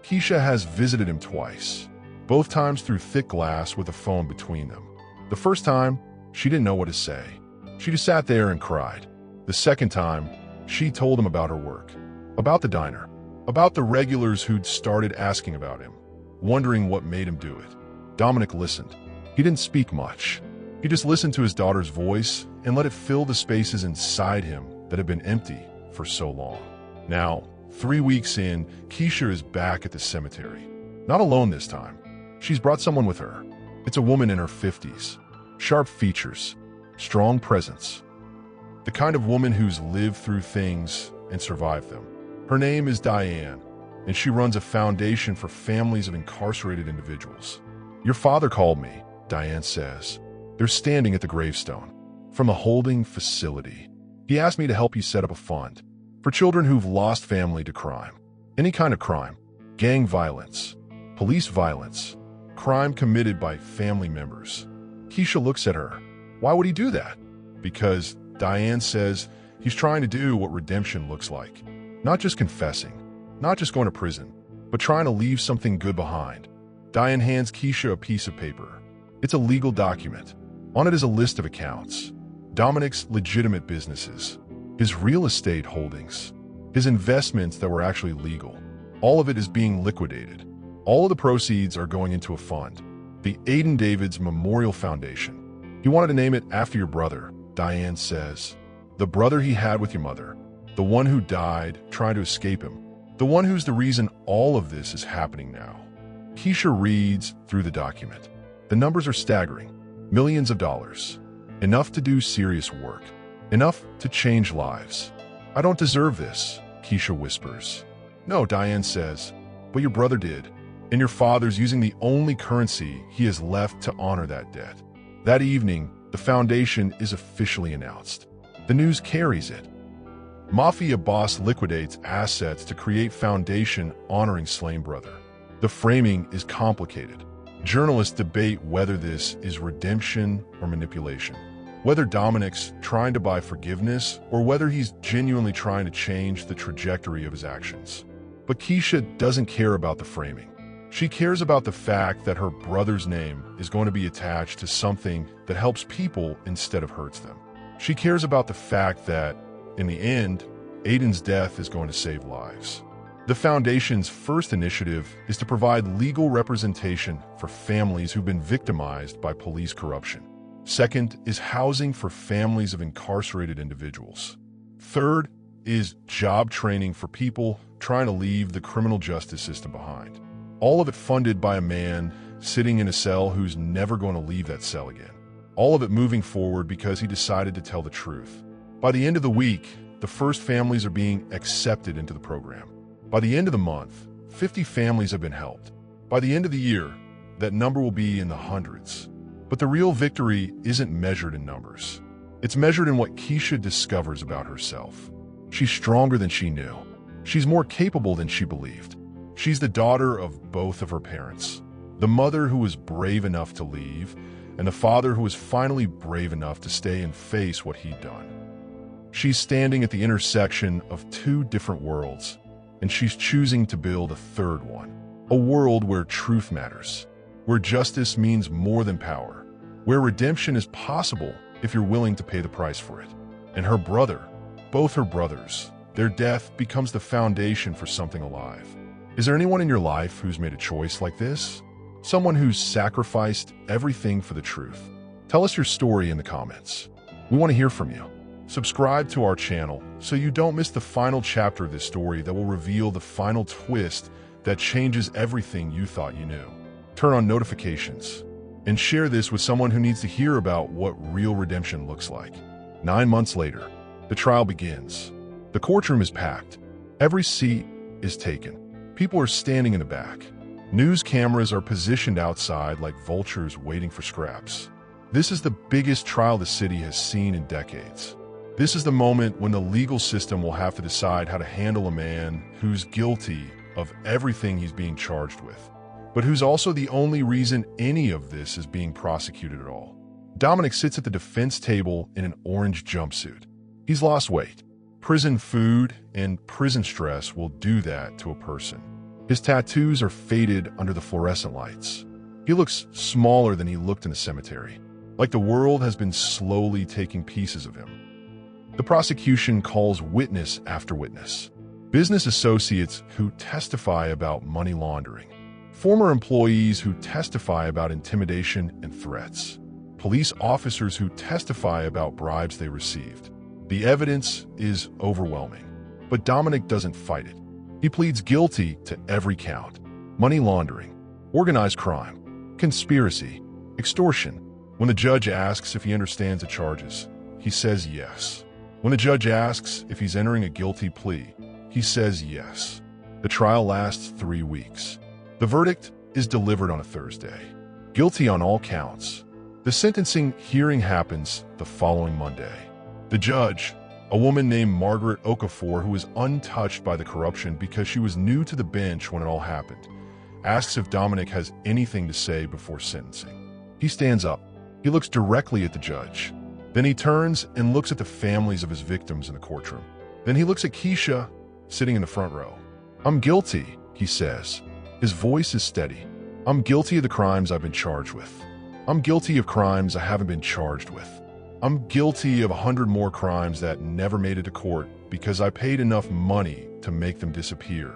S1: Keisha has visited him twice, both times through thick glass with a phone between them. The first time, she didn't know what to say. She just sat there and cried. The second time, she told him about her work, about the diner, about the regulars who'd started asking about him, wondering what made him do it. Dominic listened. He didn't speak much. He just listened to his daughter's voice and let it fill the spaces inside him that had been empty for so long. Now, 3 weeks in, Keisha is back at the cemetery. Not alone this time. She's brought someone with her. It's a woman in her 50s. Sharp features, strong presence. The kind of woman who's lived through things and survived them. Her name is Diane, and she runs a foundation for families of incarcerated individuals. Your father called me, Diane says. They're standing at the gravestone. From a holding facility. He asked me to help you set up a fund for children who've lost family to crime. Any kind of crime. Gang violence. Police violence. Crime committed by family members. Keisha looks at her. Why would he do that? Because Diane says he's trying to do what redemption looks like. Not just confessing, not just going to prison, but trying to leave something good behind. Diane hands Keisha a piece of paper. It's a legal document. On it is a list of accounts. Dominic's legitimate businesses, his real estate holdings, his investments that were actually legal. All of it is being liquidated. All of the proceeds are going into a fund, the Aiden Davids Memorial Foundation. He wanted to name it after your brother, Diane says. The brother he had with your mother. The one who died trying to escape him. The one who's the reason all of this is happening now. Keisha reads through the document. The numbers are staggering. Millions of dollars. Enough to do serious work. Enough to change lives. I don't deserve this, Keisha whispers. No, Diane says, but your brother did. And your father's using the only currency he has left to honor that debt. That evening, the foundation is officially announced. The news carries it. Mafia boss liquidates assets to create foundation honoring slain brother. The framing is complicated. Journalists debate whether this is redemption or manipulation, whether Dominic's trying to buy forgiveness or whether he's genuinely trying to change the trajectory of his actions. But Keisha doesn't care about the framing. She cares about the fact that her brother's name is going to be attached to something that helps people instead of hurts them. She cares about the fact that, in the end, Aiden's death is going to save lives. The Foundation's first initiative is to provide legal representation for families who've been victimized by police corruption. Second is housing for families of incarcerated individuals. Third is job training for people trying to leave the criminal justice system behind. All of it funded by a man sitting in a cell who's never going to leave that cell again. All of it moving forward because he decided to tell the truth. By the end of the week, the first families are being accepted into the program. By the end of the month, 50 families have been helped. By the end of the year, that number will be in the hundreds. But the real victory isn't measured in numbers. It's measured in what Keisha discovers about herself. She's stronger than she knew. She's more capable than she believed. She's the daughter of both of her parents. The mother who was brave enough to leave, and the father who was finally brave enough to stay and face what he'd done. She's standing at the intersection of two different worlds, and she's choosing to build a third one. A world where truth matters, where justice means more than power, where redemption is possible if you're willing to pay the price for it. And her brother, both her brothers, their death becomes the foundation for something alive. Is there anyone in your life who's made a choice like this? Someone who's sacrificed everything for the truth? Tell us your story in the comments. We want to hear from you. Subscribe to our channel so you don't miss the final chapter of this story that will reveal the final twist that changes everything you thought you knew. Turn on notifications and share this with someone who needs to hear about what real redemption looks like. 9 months later, the trial begins. The courtroom is packed. Every seat is taken. People are standing in the back. News cameras are positioned outside like vultures waiting for scraps. This is the biggest trial the city has seen in decades. This is the moment when the legal system will have to decide how to handle a man who's guilty of everything he's being charged with, but who's also the only reason any of this is being prosecuted at all. Dominic sits at the defense table in an orange jumpsuit. He's lost weight. Prison food and prison stress will do that to a person. His tattoos are faded under the fluorescent lights. He looks smaller than he looked in the cemetery, like the world has been slowly taking pieces of him. The prosecution calls witness after witness. Business associates who testify about money laundering. Former employees who testify about intimidation and threats. Police officers who testify about bribes they received. The evidence is overwhelming, but Dominic doesn't fight it. He pleads guilty to every count. Money laundering, organized crime, conspiracy, extortion. When the judge asks if he understands the charges, he says yes. When the judge asks if he's entering a guilty plea, he says yes. The trial lasts 3 weeks. The verdict is delivered on a Thursday. Guilty on all counts. The sentencing hearing happens the following Monday. The judge, a woman named Margaret Okafor who was untouched by the corruption because she was new to the bench when it all happened, asks if Dominic has anything to say before sentencing. He stands up. He looks directly at the judge. Then he turns and looks at the families of his victims in the courtroom. Then he looks at Keisha, sitting in the front row. "I'm guilty," he says. His voice is steady. "I'm guilty of the crimes I've been charged with. I'm guilty of crimes I haven't been charged with. I'm guilty of 100 more crimes that never made it to court because I paid enough money to make them disappear."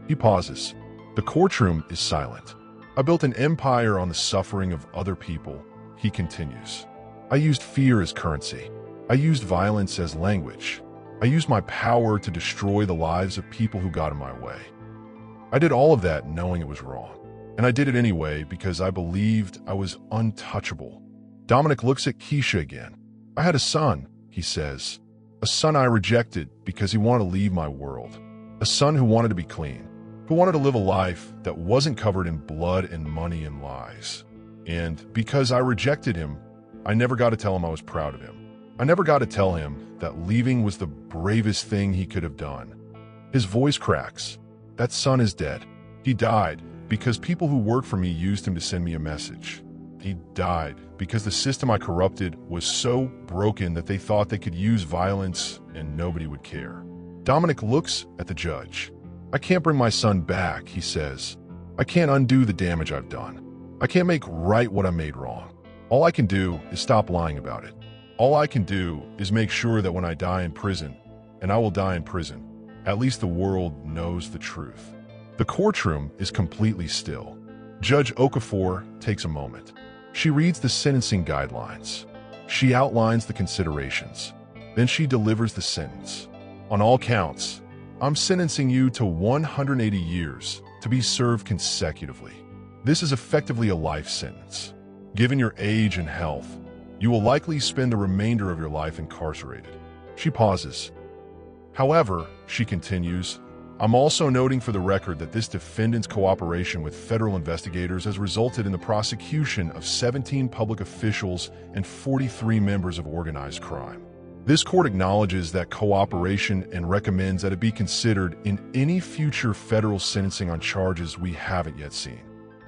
S1: He pauses. The courtroom is silent. "I built an empire on the suffering of other people," he continues. "I used fear as currency. I used violence as language. I used my power to destroy the lives of people who got in my way. I did all of that knowing it was wrong. And I did it anyway because I believed I was untouchable." Dominic looks at Keisha again. "I had a son," he says. "A son I rejected because he wanted to leave my world. A son who wanted to be clean, who wanted to live a life that wasn't covered in blood and money and lies. And because I rejected him, I never got to tell him I was proud of him. I never got to tell him that leaving was the bravest thing he could have done." His voice cracks. "That son is dead. He died because people who worked for me used him to send me a message. He died because the system I corrupted was so broken that they thought they could use violence and nobody would care." Dominic looks at the judge. "I can't bring my son back," he says. "I can't undo the damage I've done. I can't make right what I made wrong. All I can do is stop lying about it. All I can do is make sure that when I die in prison, and I will die in prison, at least the world knows the truth." The courtroom is completely still. Judge Okafor takes a moment. She reads the sentencing guidelines. She outlines the considerations. Then she delivers the sentence. "On all counts, I'm sentencing you to 180 years to be served consecutively. This is effectively a life sentence. Given your age and health, you will likely spend the remainder of your life incarcerated." She pauses. "However," she continues, "I'm also noting for the record that this defendant's cooperation with federal investigators has resulted in the prosecution of 17 public officials and 43 members of organized crime. This court acknowledges that cooperation and recommends that it be considered in any future federal sentencing on charges we haven't yet seen."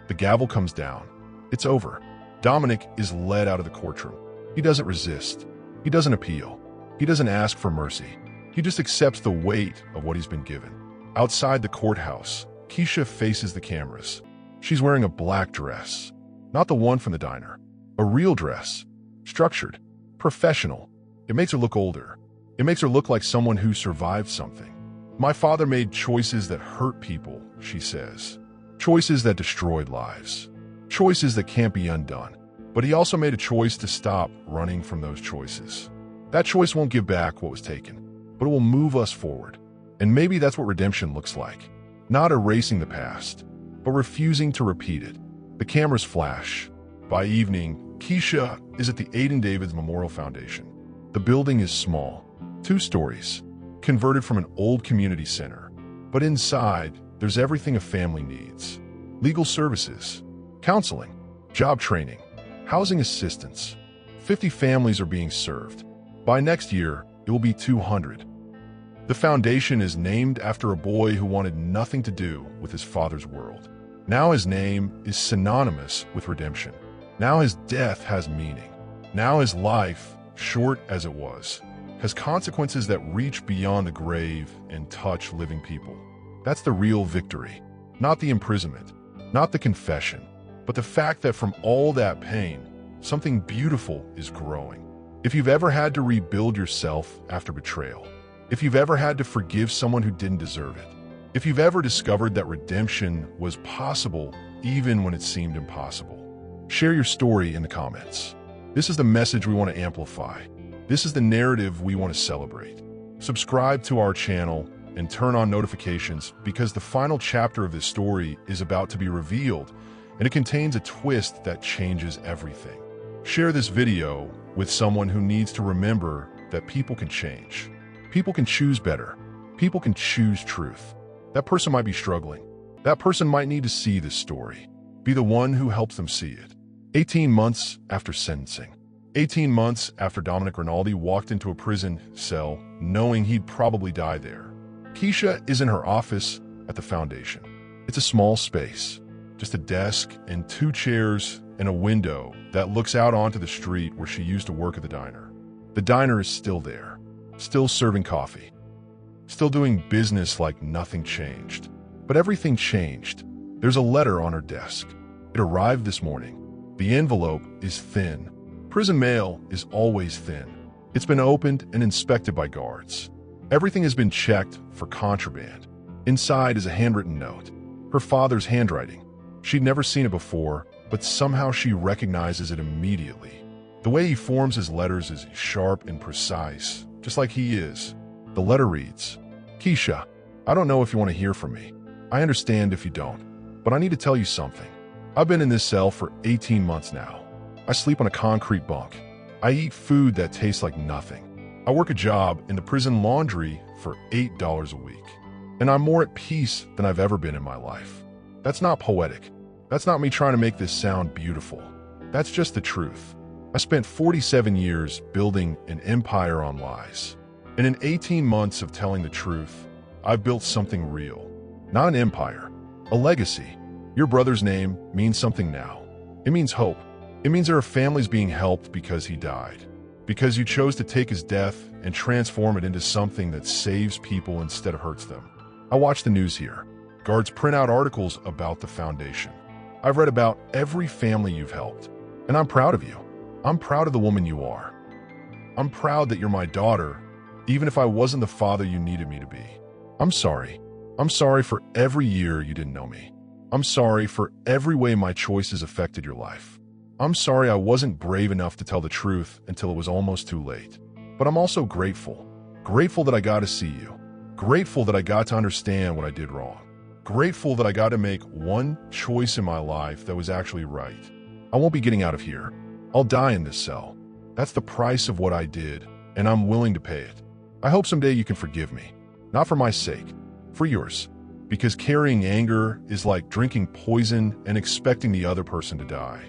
S1: The gavel comes down. It's over. Dominic is led out of the courtroom. He doesn't resist. He doesn't appeal. He doesn't ask for mercy. He just accepts the weight of what he's been given. Outside the courthouse, Keisha faces the cameras. She's wearing a black dress, not the one from the diner. A real dress, structured, professional. It makes her look older. It makes her look like someone who survived something. "My father made choices that hurt people," she says. "Choices that destroyed lives. Choices that can't be undone. But he also made a choice to stop running from those choices. That choice won't give back what was taken, but it will move us forward. And maybe that's what redemption looks like. Not erasing the past, but refusing to repeat it." The cameras flash. By evening, Keisha is at the Aiden Davids Memorial Foundation. The building is small, 2 stories, converted from an old community center. But inside, there's everything a family needs. Legal services, counseling, job training, housing assistance. 50 families are being served. By next year, it will be 200. The foundation is named after a boy who wanted nothing to do with his father's world. Now his name is synonymous with redemption. Now his death has meaning. Now his life, short as it was, has consequences that reach beyond the grave and touch living people. That's the real victory. Not the imprisonment, not the confession, but the fact that from all that pain, something beautiful is growing. If you've ever had to rebuild yourself after betrayal, if you've ever had to forgive someone who didn't deserve it, if you've ever discovered that redemption was possible even when it seemed impossible, share your story in the comments. This is the message we want to amplify. This is the narrative we want to celebrate. Subscribe to our channel and turn on notifications because the final chapter of this story is about to be revealed, and it contains a twist that changes everything. Share this video with someone who needs to remember that people can change. People can choose better. People can choose truth. That person might be struggling. That person might need to see this story. Be the one who helps them see it. 18 months after sentencing. 18 months after Dominic Rinaldi walked into a prison cell knowing he'd probably die there. Keisha is in her office at the foundation. It's a small space, just a desk and 2 chairs and a window that looks out onto the street where she used to work at the diner. The diner is still there, still serving coffee, still doing business like nothing changed. But everything changed. There's a letter on her desk. It arrived this morning. The envelope is thin. Prison mail is always thin. It's been opened and inspected by guards. Everything has been checked for contraband. Inside is a handwritten note. Her father's handwriting. She'd never seen it before, but somehow she recognizes it immediately. The way he forms his letters is sharp and precise, just like he is. The letter reads, "Keisha, I don't know if you want to hear from me. I understand if you don't, but I need to tell you something. I've been in this cell for 18 months now. I sleep on a concrete bunk. I eat food that tastes like nothing. I work a job in the prison laundry for $8 a week. And I'm more at peace than I've ever been in my life." That's not poetic. That's not me trying to make this sound beautiful. That's just the truth. I spent 47 years building an empire on lies. And in 18 months of telling the truth, I've built something real. Not an empire, a legacy. Your brother's name means something now. It means hope. It means there are families being helped because he died. Because you chose to take his death and transform it into something that saves people instead of hurts them. I watch the news here. Guards print out articles about the foundation. I've read about every family you've helped. And I'm proud of you. I'm proud of the woman you are. I'm proud that you're my daughter, even if I wasn't the father you needed me to be. I'm sorry. I'm sorry for every year you didn't know me. I'm sorry for every way my choices affected your life. I'm sorry I wasn't brave enough to tell the truth until it was almost too late. But I'm also grateful. Grateful that I got to see you. Grateful that I got to understand what I did wrong. Grateful that I got to make one choice in my life that was actually right. I won't be getting out of here. I'll die in this cell. That's the price of what I did, and I'm willing to pay it. I hope someday you can forgive me. Not for my sake, for yours. Because carrying anger is like drinking poison and expecting the other person to die.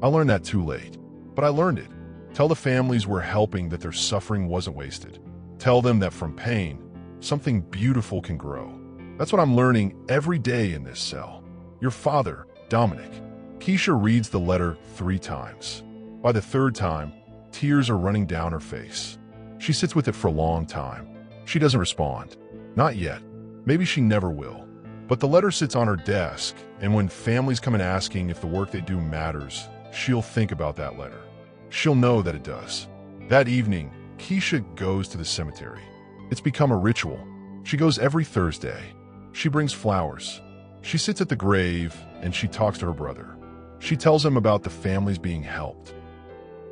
S1: I learned that too late, but I learned it. Tell the families we're helping that their suffering wasn't wasted. Tell them that from pain, something beautiful can grow. That's what I'm learning every day in this cell. Your father, Dominic. Keisha reads the letter 3 times. By the 3rd time, tears are running down her face. She sits with it for a long time. She doesn't respond. Not yet. Maybe she never will. But the letter sits on her desk, and when families come in asking if the work they do matters, she'll think about that letter. She'll know that it does. That evening, Keisha goes to the cemetery. It's become a ritual. She goes every Thursday. She brings flowers. She sits at the grave, and she talks to her brother. She tells him about the families being helped.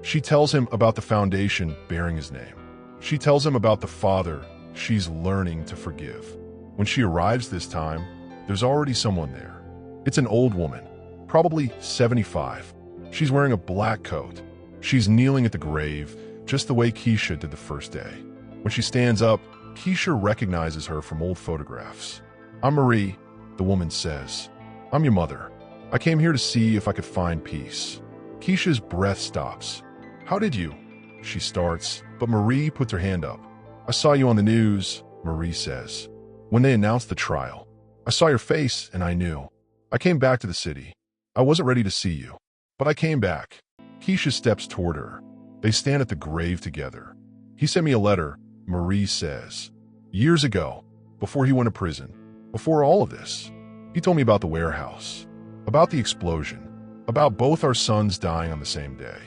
S1: She tells him about the foundation bearing his name. She tells him about the father she's learning to forgive. When she arrives this time, there's already someone there. It's an old woman, probably 75. She's wearing a black coat. She's kneeling at the grave, just the way Keisha did the first day. When she stands up, Keisha recognizes her from old photographs. "I'm Marie," the woman says. "I'm your mother. I came here to see if I could find peace." Keisha's breath stops. "How did you?" she starts, but Marie puts her hand up. "I saw you on the news," Marie says. "When they announced the trial. I saw your face and I knew. I came back to the city. I wasn't ready to see you, but I came back." Keisha steps toward her. They stand at the grave together. "He sent me a letter," Marie says. "Years ago, before he went to prison, before all of this. He told me about the warehouse, about the explosion, about both our sons dying on the same day.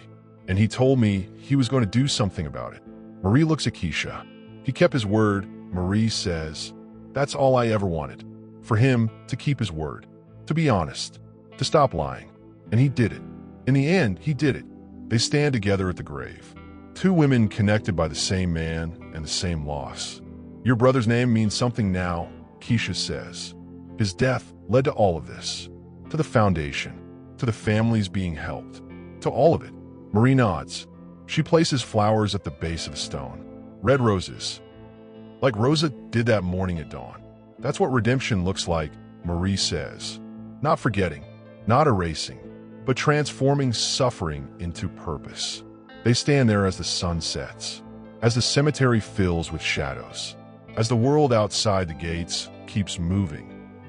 S1: And he told me he was going to do something about it." Marie looks at Keisha. "He kept his word," Marie says. "That's all I ever wanted. For him to keep his word. To be honest. To stop lying. And he did it. In the end, he did it." They stand together at the grave. 2 women connected by the same man and the same loss. "Your brother's name means something now," Keisha says. "His death led to all of this. To the foundation. To the families being helped. To all of it." Marie nods. She places flowers at the base of the stone. Red roses. Like Rosa did that morning at dawn. "That's what redemption looks like," Marie says. "Not forgetting, not erasing, but transforming suffering into purpose." They stand there as the sun sets, as the cemetery fills with shadows, as the world outside the gates keeps moving,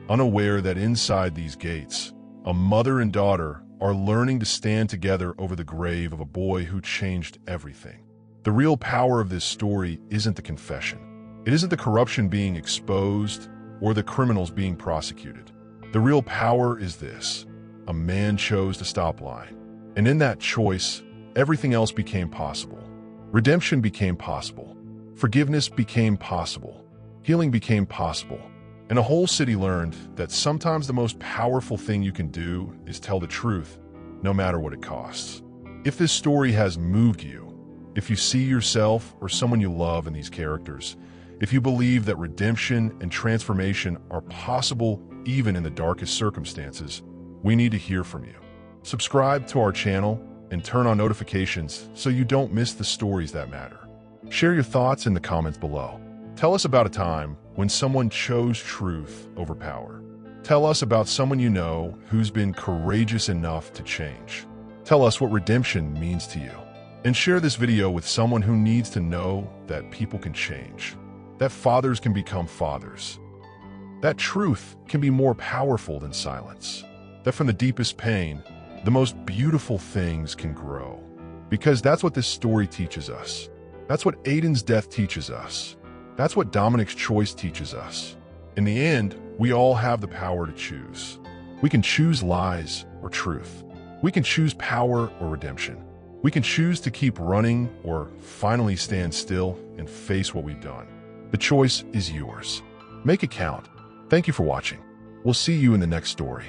S1: unaware that inside these gates, a mother and daughter are learning to stand together over the grave of a boy who changed everything. The real power of this story isn't the confession. It isn't the corruption being exposed or the criminals being prosecuted. The real power is this: a man chose to stop lying. And in that choice, everything else became possible. Redemption became possible. Forgiveness became possible. Healing became possible. And a whole city learned that sometimes the most powerful thing you can do is tell the truth, no matter what it costs. If this story has moved you, if you see yourself or someone you love in these characters, if you believe that redemption and transformation are possible even in the darkest circumstances, we need to hear from you. Subscribe to our channel and turn on notifications so you don't miss the stories that matter. Share your thoughts in the comments below. Tell us about a time when someone chose truth over power. Tell us about someone you know who's been courageous enough to change. Tell us what redemption means to you. And share this video with someone who needs to know that people can change, that fathers can become fathers, that truth can be more powerful than silence, that from the deepest pain, the most beautiful things can grow. Because that's what this story teaches us. That's what Aiden's death teaches us. That's what Dominic's choice teaches us. In the end, we all have the power to choose. We can choose lies or truth. We can choose power or redemption. We can choose to keep running or finally stand still and face what we've done. The choice is yours. Make it count. Thank you for watching. We'll see you in the next story.